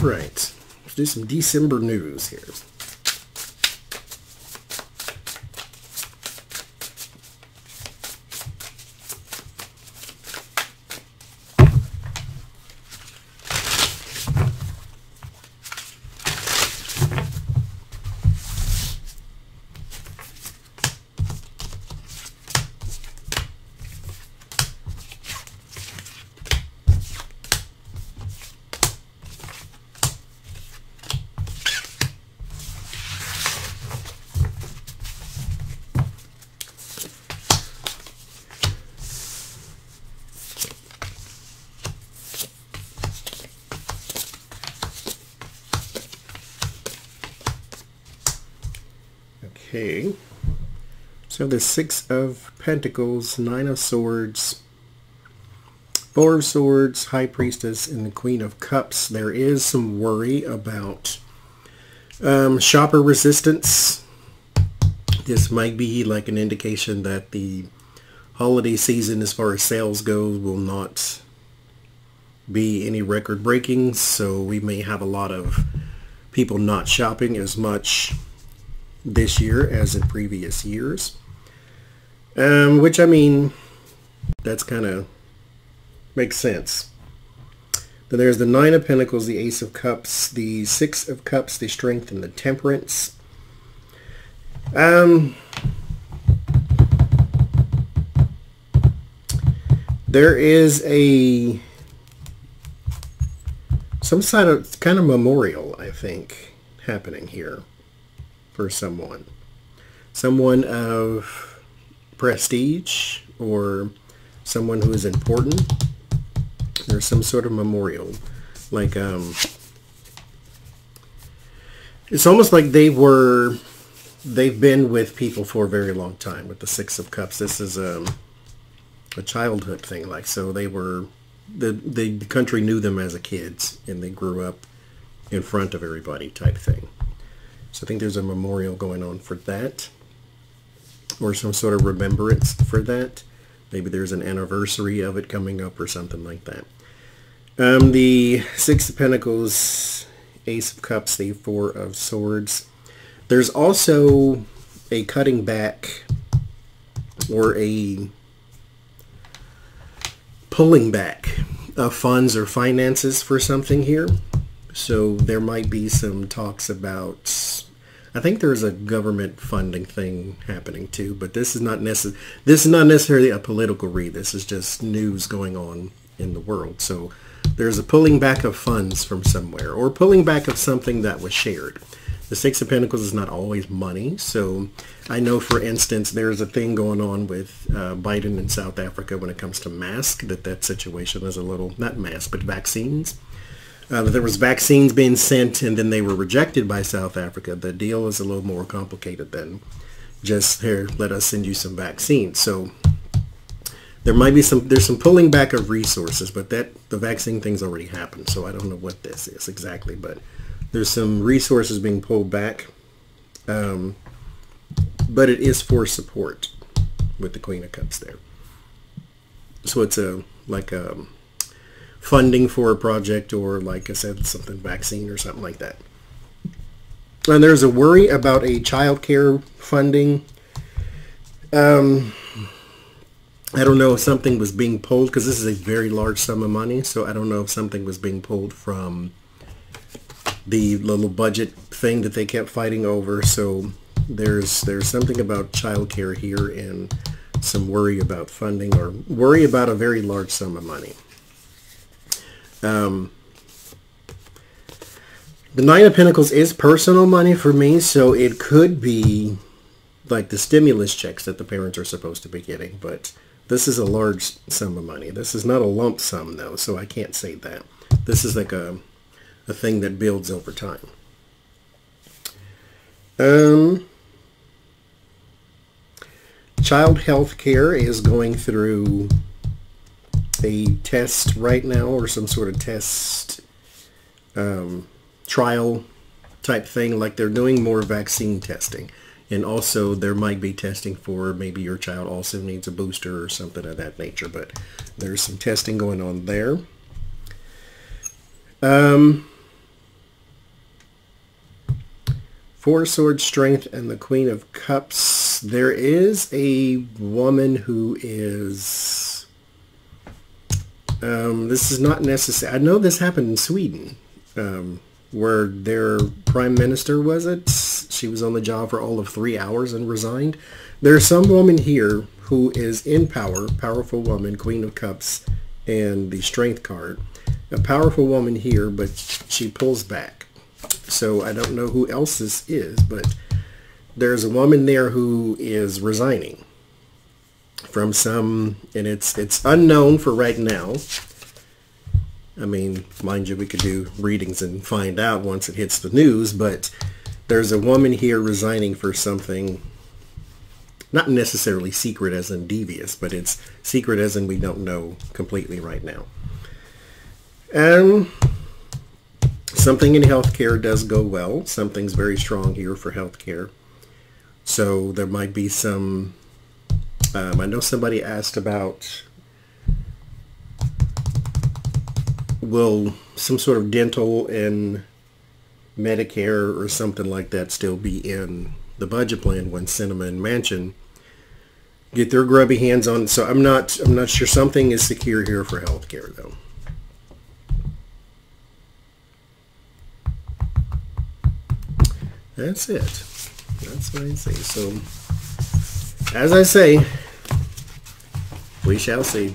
right, let's do some December news here. Okay, so the Six of Pentacles, Nine of Swords, Four of Swords, High Priestess, and the Queen of Cups. There is some worry about shopper resistance. This might be like an indication that the holiday season, as far as sales goes, will not be any record breaking, so we may have a lot of people not shopping as much this year as in previous years, which, I mean, that's kind of makes sense. Then there's the Nine of Pentacles, the Ace of Cups, the Six of Cups, the Strength, and the Temperance. There is some kind of memorial, I think, happening here for someone of prestige or someone who is important. There's some sort of memorial, like it's almost like they've been with people for a very long time. With the Six of Cups, this is a childhood thing, like, so they were the country knew them as a kids and they grew up in front of everybody type thing. So I think there's a memorial going on for that, or some sort of remembrance for that. Maybe there's an anniversary of it coming up or something like that. The Six of Pentacles, Ace of Cups, the Four of Swords. There's also a cutting back or a pulling back of funds or finances for something here. So there might be some talks about, I think there's a government funding thing happening too, but this is not necessarily a political read. This is just news going on in the world. So there's a pulling back of funds from somewhere, or pulling back of something that was shared. The Six of Pentacles is not always money. So I know, for instance, there's a thing going on with Biden in South Africa when it comes to masks, that situation is a little, not masks, but vaccines. There was vaccines being sent and then they were rejected by South Africa. The deal is a little more complicated than just, here, let us send you some vaccines. So there might be there's some pulling back of resources, but the vaccine thing's already happened. So I don't know what this is exactly, but there's some resources being pulled back. But it is for support with the Queen of Cups there. So it's like funding for a project, or, like I said, something vaccine or something like that. And there's a worry about a child care funding. I don't know if something was being pulled, because this is a very large sum of money, so I don't know if something was being pulled from the little budget thing that they kept fighting over. So there's something about child care here, and some worry about funding, or worry about a very large sum of money. The Nine of Pentacles is personal money for me, so it could be like the stimulus checks that the parents are supposed to be getting, but this is a large sum of money. This is not a lump sum, though, so I can't say that. This is like a thing that builds over time. Child health care is going through a test right now, or some sort of test trial type thing. Like, they're doing more vaccine testing, and also there might be testing for maybe your child also needs a booster or something of that nature, but there's some testing going on there. Four Swords Strength and the Queen of Cups. There is a woman who is... this is not necessary. I know this happened in Sweden, where their prime minister, was it? She was on the job for all of 3 hours and resigned. There's some woman here who is in power, powerful woman, Queen of Cups, and the Strength card. A powerful woman here, but she pulls back. So I don't know who else this is, but there's a woman there who is resigning from some, and it's unknown for right now. I mean, mind you, we could do readings and find out once it hits the news, but there's a woman here resigning for something, not necessarily secret as in devious, but it's secret as in we don't know completely right now. Something in healthcare does go well. Something's very strong here for healthcare. So there might be some, I know somebody asked about, will some sort of dental and Medicare or something like that still be in the budget plan when Cinema and Mansion get their grubby hands on it? So I'm not sure. Something is secure here for healthcare though. That's it. That's what I say. So, as I say, we shall see.